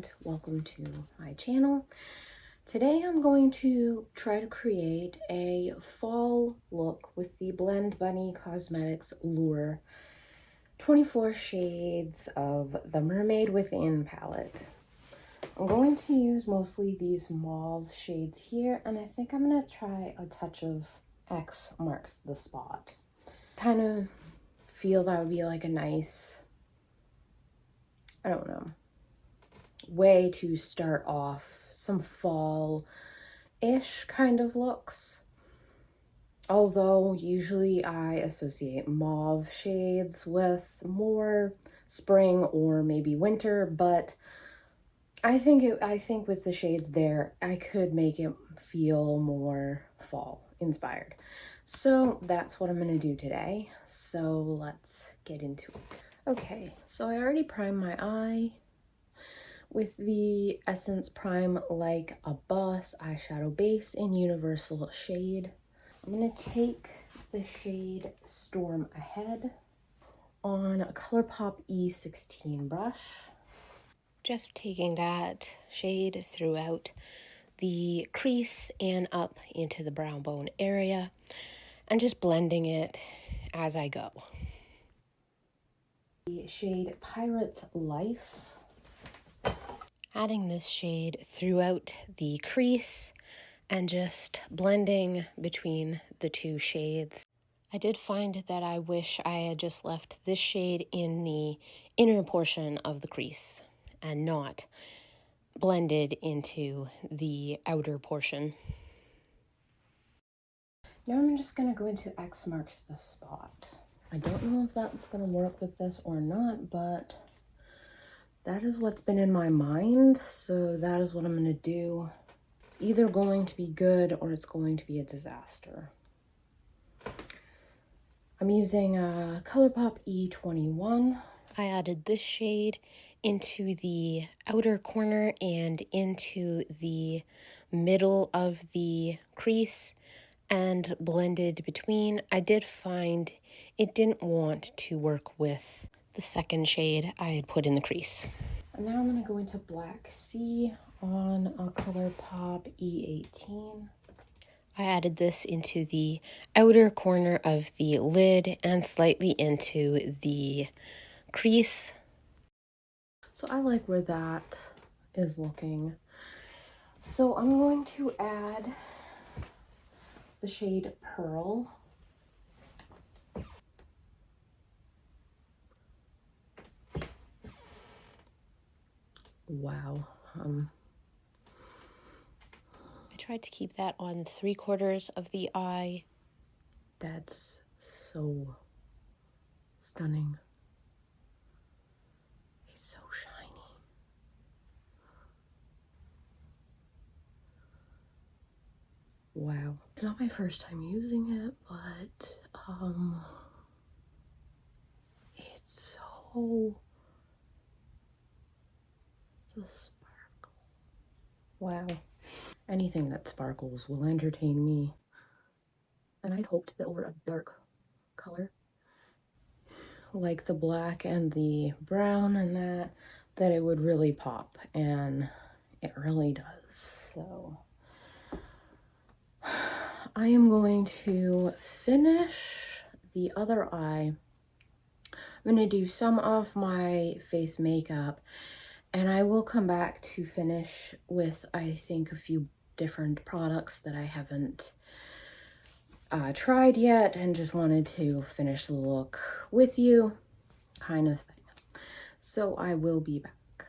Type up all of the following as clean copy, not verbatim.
and welcome to my channel. Today I'm going to try to create a fall look with the Blend Bunny Cosmetics Lure 24 shades of the Mermaid Within palette. I'm going to use mostly these mauve shades here, and I think I'm going to try a touch of X Marks the Spot. Kind of feel that would be like a nice, I don't know, way to start off some fall-ish kind of looks. Although usually I associate mauve shades with more spring or maybe winter, but I think with the shades there, I could make it feel more fall inspired. So that's what I'm gonna do today. So let's get into it. Okay, so I already primed my eye with the Essence Prime Like a Boss eyeshadow base in Universal Shade. I'm gonna take the shade Storm Ahead on a ColourPop E16 brush. Just taking that shade throughout the crease and up into the brow bone area and just blending it as I go. The shade Pirate's Life. Adding this shade throughout the crease and just blending between the two shades. I did find that I wish I had just left this shade in the inner portion of the crease and not blended into the outer portion. Now I'm just going to go into X Marks the Spot. I don't know if that's going to work with this or not, but that is what's been in my mind, so that is what I'm going to do. It's either going to be good or it's going to be a disaster. I'm using a ColourPop E21. I added this shade into the outer corner and into the middle of the crease and blended between. I did find it didn't want to work with the second shade I had put in the crease. And now I'm going to go into Black Sea on a ColourPop E18. I added this into the outer corner of the lid and slightly into the crease. So I like where that is looking. So I'm going to add the shade Pearl. Wow. I tried to keep that on 3/4 of the eye. That's so stunning. It's so shiny. Wow. It's not my first time using it, but it's so, it's a sparkle. Wow. Anything that sparkles will entertain me. And I'd hoped that over a dark color, like the black and the brown and that it would really pop, and it really does. So I am going to finish the other eye. I'm going to do some of my face makeup, and I will come back to finish with, I think, a few different products that I haven't tried yet and just wanted to finish the look with you, kind of thing. So I will be back.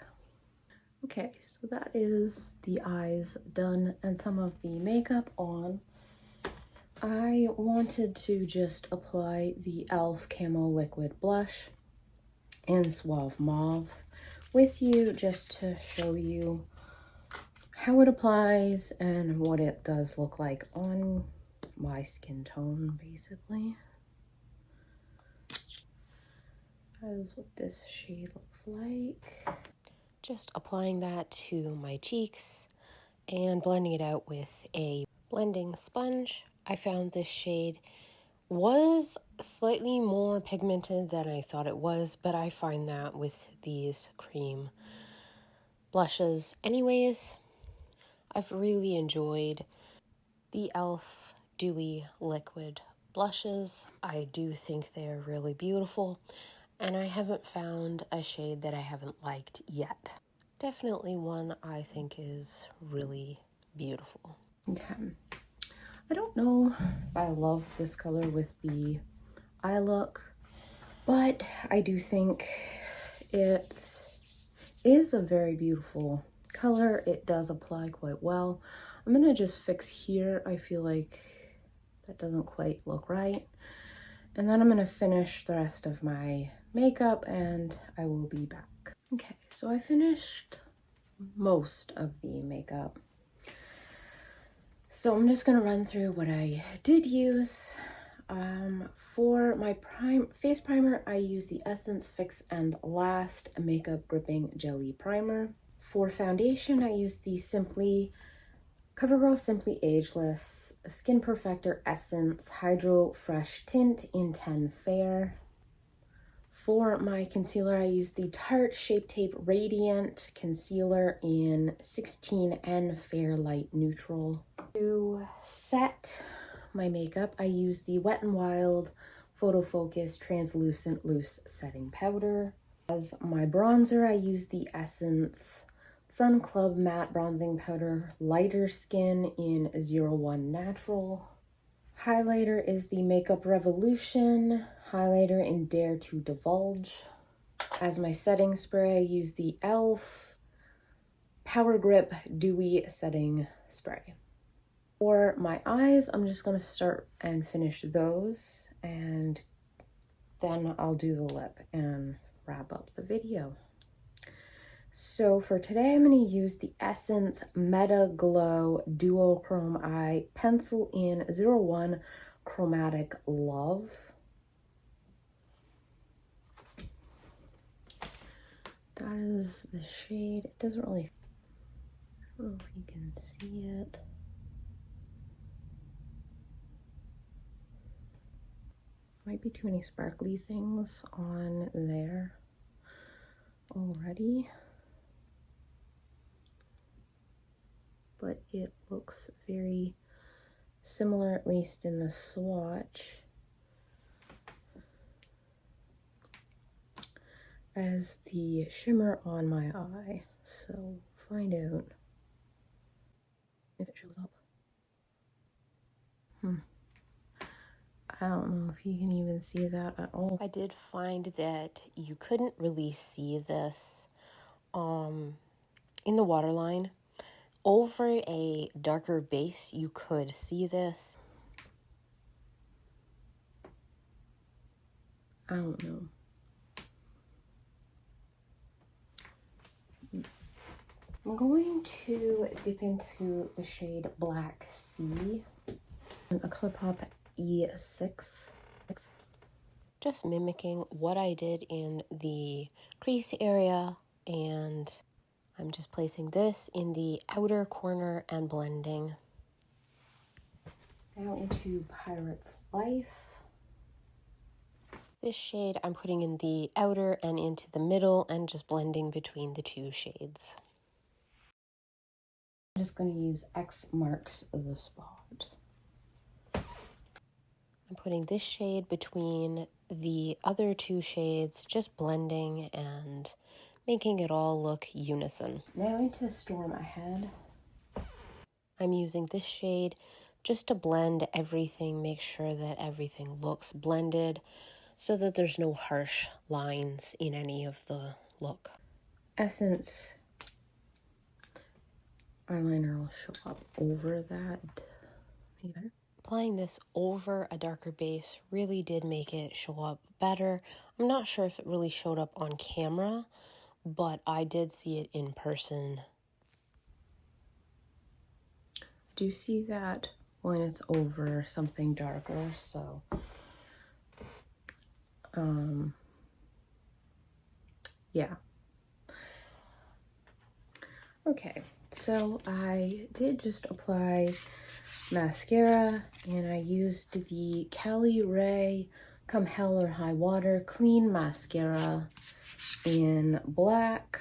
Okay, so that is the eyes done and some of the makeup on. I wanted to just apply the e.l.f. Camo Liquid Blush in Suave Mauve with you just to show you how it applies and what it does look like on my skin tone, basically. That is what this shade looks like. Just applying that to my cheeks and blending it out with a blending sponge. I found this shade was slightly more pigmented than I thought it was, but I find that with these cream blushes anyways. I've really enjoyed the e.l.f. Dewy Liquid blushes. I do think they're really beautiful, and I haven't found a shade that I haven't liked yet. Definitely one I think is really beautiful. Okay. I don't know if I love this color with the eye look, but I do think it is a very beautiful color. It does apply quite well. I'm gonna just fix here. I feel like that doesn't quite look right. And then I'm gonna finish the rest of my makeup and I will be back. Okay, so I finished most of the makeup. So I'm just gonna run through what I did use. For my face primer, I use the Essence Fix and Last Makeup Gripping Jelly Primer. For foundation, I use the CoverGirl Simply Ageless Skin Perfector Essence Hydro Fresh Tint in 10 Fair. For my concealer, I use the Tarte Shape Tape Radiant Concealer in 16N Fair Light Neutral. To set my makeup, I use the Wet n Wild Photo Focus Translucent Loose Setting Powder. As my bronzer, I use the Essence Sun Club Matte Bronzing Powder Lighter Skin in 01 Natural. Highlighter is the Makeup Revolution highlighter in Dare to Divulge. As my setting spray, I use the e.l.f. Power Grip Dewy Setting Spray. For my eyes, I'm just going to start and finish those, and then I'll do the lip and wrap up the video. So for today, I'm going to use the Essence Meta Glow Duochrome Eye Pencil in 01 Chromatic Love. That is the shade. It doesn't really, I don't know if you can see it. Might be too many sparkly things on there already, but it looks very similar, at least in the swatch, as the shimmer on my eye. So find out if it shows up. I don't know if you can even see that at all. I did find that you couldn't really see this in the waterline. Over a darker base, you could see this. I don't know. I'm going to dip into the shade Black Sea and a ColourPop E6. Just mimicking what I did in the crease area, and I'm just placing this in the outer corner and blending. Now into Pirate's Life. This shade I'm putting in the outer and into the middle and just blending between the two shades. I'm just going to use X marks the spot. I'm putting this shade between the other two shades, just blending and making it all look unison. Now into Storm Ahead. I'm using this shade just to blend everything, make sure that everything looks blended so that there's no harsh lines in any of the look. Essence eyeliner will show up over that. Maybe better. Applying this over a darker base really did make it show up better. I'm not sure if it really showed up on camera, but I did see it in person. I do see that when it's over something darker, so yeah. Okay, so I did just apply mascara, and I used the Caliray Come Hell or High Water Clean Mascara in black.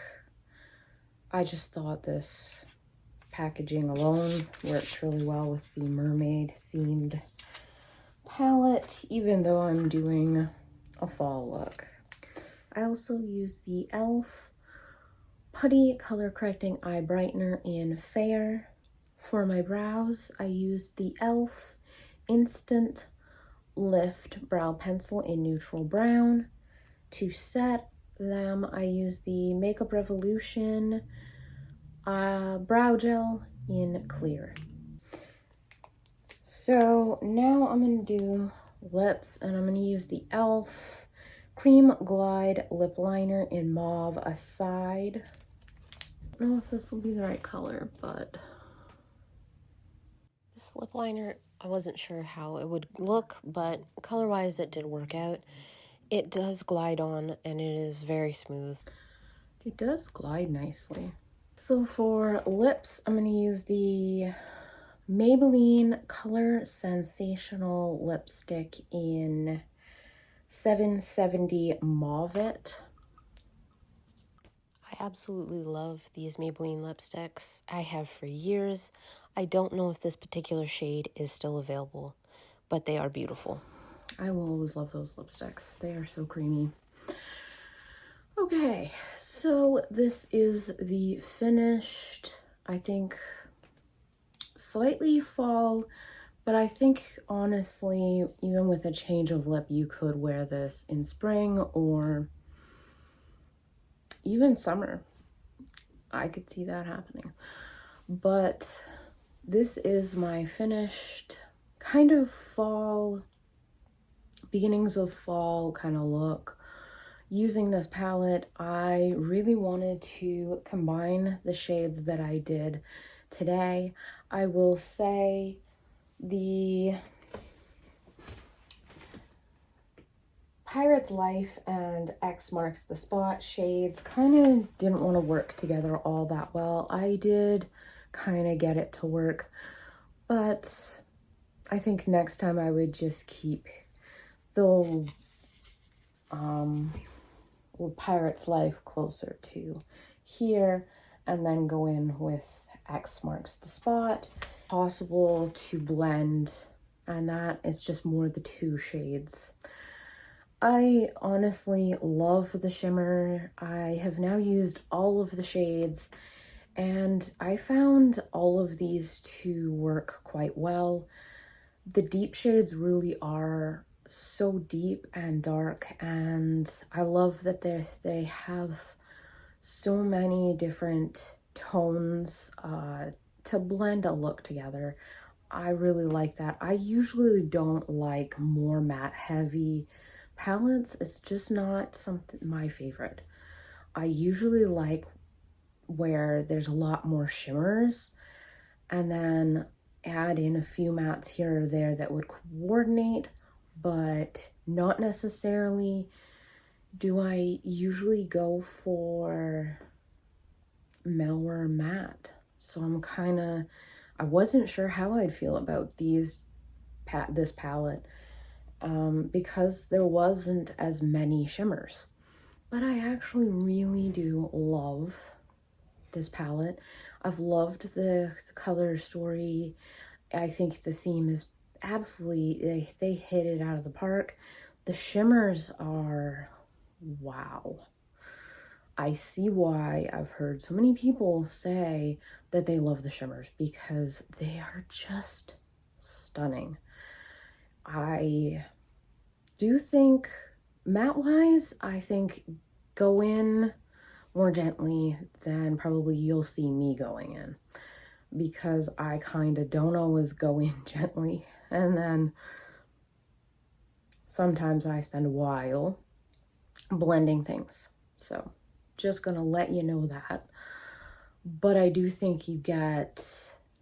I just thought this packaging alone works really well with the mermaid themed palette, even though I'm doing a fall look. I also use the e.l.f. Putty Color Correcting Eye Brightener in Fair. For my brows, I use the e.l.f. Instant Lift Brow Pencil in Neutral Brown. To set them, I use the Makeup Revolution Brow Gel in Clear. So now I'm going to do lips, and I'm going to use the e.l.f. Cream Glide Lip Liner in Mauve Aside. I don't know if this will be the right color, but This lip liner, I wasn't sure how it would look, but color-wise it did work out. It does glide on, and it is very smooth. it does glide nicely. So for lips, I'm going to use the Maybelline Color Sensational Lipstick in 770 Mauve. I absolutely love these Maybelline lipsticks. I have for years. I don't know if this particular shade is still available, but they are beautiful. I will always love those lipsticks. They are so creamy. Okay, so this is the finished, I think, slightly fall, but I think honestly, even with a change of lip, you could wear this in spring or even summer. I could see that happening. But this is my finished kind of fall, beginnings of fall kind of look. Using this palette, I really wanted to combine the shades that I did today. I will say the Pirate's Life and X Marks the Spot shades kind of didn't want to work together all that well. I did kind of get it to work, but I think next time I would just keep the Pirate's Life closer to here and then go in with X Marks the Spot. Possible to blend, and that it's just more the two shades. I honestly love the shimmer. I have now used all of the shades, and I found all of these to work quite well. The deep shades really are so deep and dark, and I love that they have so many different tones to blend a look together. I really like that. I usually don't like more matte heavy palettes. It's just not something my favorite. I usually like where there's a lot more shimmers and then add in a few mattes here or there that would coordinate, but not necessarily do I usually go for mellower matte. So I wasn't sure how I'd feel about this palette because there wasn't as many shimmers. But I actually really do love this palette. I've loved the color story. I think the theme is absolutely, they hit it out of the park. The shimmers are, wow. I see why I've heard so many people say that they love the shimmers, because they are just stunning. I do think matte-wise, I think go in more gently than probably you'll see me going in, because I kind of don't always go in gently, and then sometimes I spend a while blending things. So just gonna let you know that. But I do think you get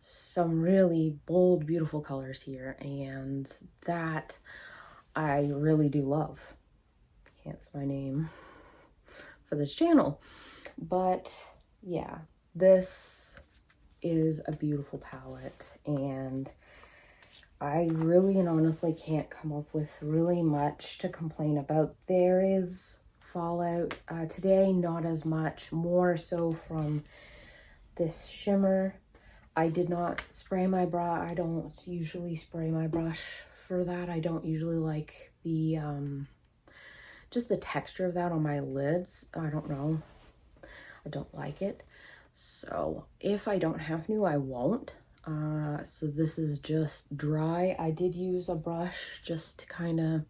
some really bold, beautiful colors here, and that I really do love. Hence my name for this channel. But yeah, this is a beautiful palette, and I really and honestly can't come up with really much to complain about. There is fallout today, not as much, more so from this shimmer. I did not spray my brush. I don't usually spray my brush for that. I don't usually like the, just the texture of that on my lids. I don't know. I don't like it. So if I don't have to, I won't. So this is just dry. I did use a brush just to kind of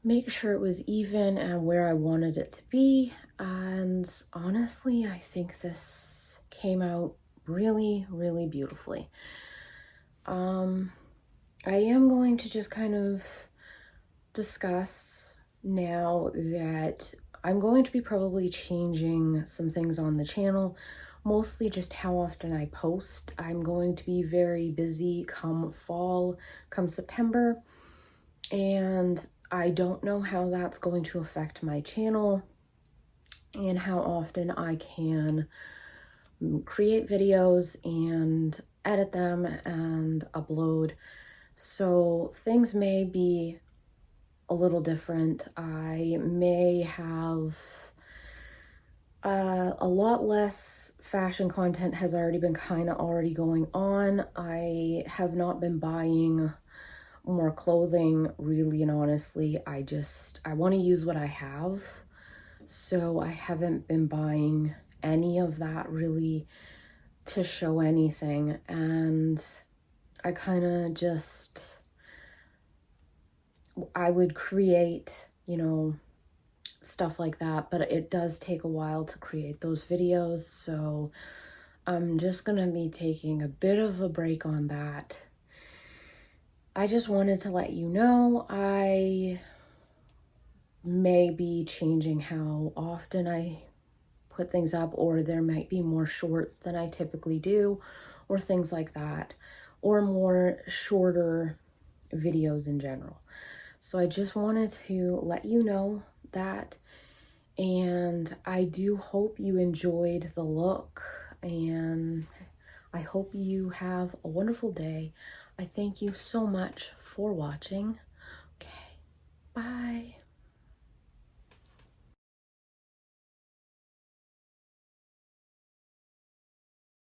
make sure it was even and where I wanted it to be. And honestly, I think this came out really, really beautifully. I am going to just kind of discuss now that I'm going to be probably changing some things on the channel, mostly just how often I post. I'm going to be very busy come fall, come September, and I don't know how that's going to affect my channel and how often I can create videos and edit them and upload. So things may be a little different. I may have a lot less fashion content has already been kind of already going on. I have not been buying more clothing, really and honestly. I want to use what I have. So I haven't been buying any of that really to show anything. And I kind of just, I would create, you know, stuff like that, but it does take a while to create those videos. So I'm just gonna be taking a bit of a break on that. I just wanted to let you know I may be changing how often I put things up, or there might be more shorts than I typically do, or things like that, or more shorter videos in general. So I just wanted to let you know that, and I do hope you enjoyed the look, and I hope you have a wonderful day. I thank you so much for watching. Okay, bye.